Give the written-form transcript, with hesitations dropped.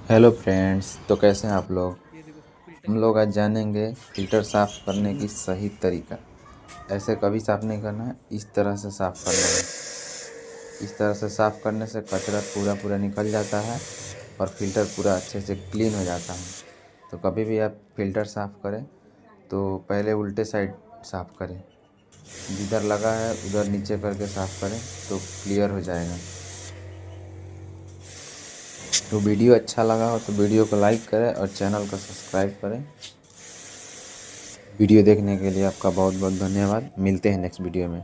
Hello friends, तो कैसे हैं आप लोग। ये देखो हम फ़िल्टर। लोग आज जानेंगे फ़िल्टर साफ़ करने की सही तरीका। ऐसे कभी साफ़ नहीं करना है, इस तरह से साफ़ करना है। इस तरह से साफ़ करने से कचरा पूरा पूरा निकल जाता है और फ़िल्टर पूरा अच्छे से क्लीन हो जाता है। तो कभी भी आप फ़िल्टर साफ़ करें तो पहले उल्टे साइड साफ़ करें, जिधर लगा है उधर नीचे करके साफ़ करें तो क्लियर हो जाएगा। तो वीडियो अच्छा लगा हो तो वीडियो को लाइक करें और चैनल को सब्सक्राइब करें। वीडियो देखने के लिए आपका बहुत बहुत धन्यवाद। मिलते हैं नेक्स्ट वीडियो में।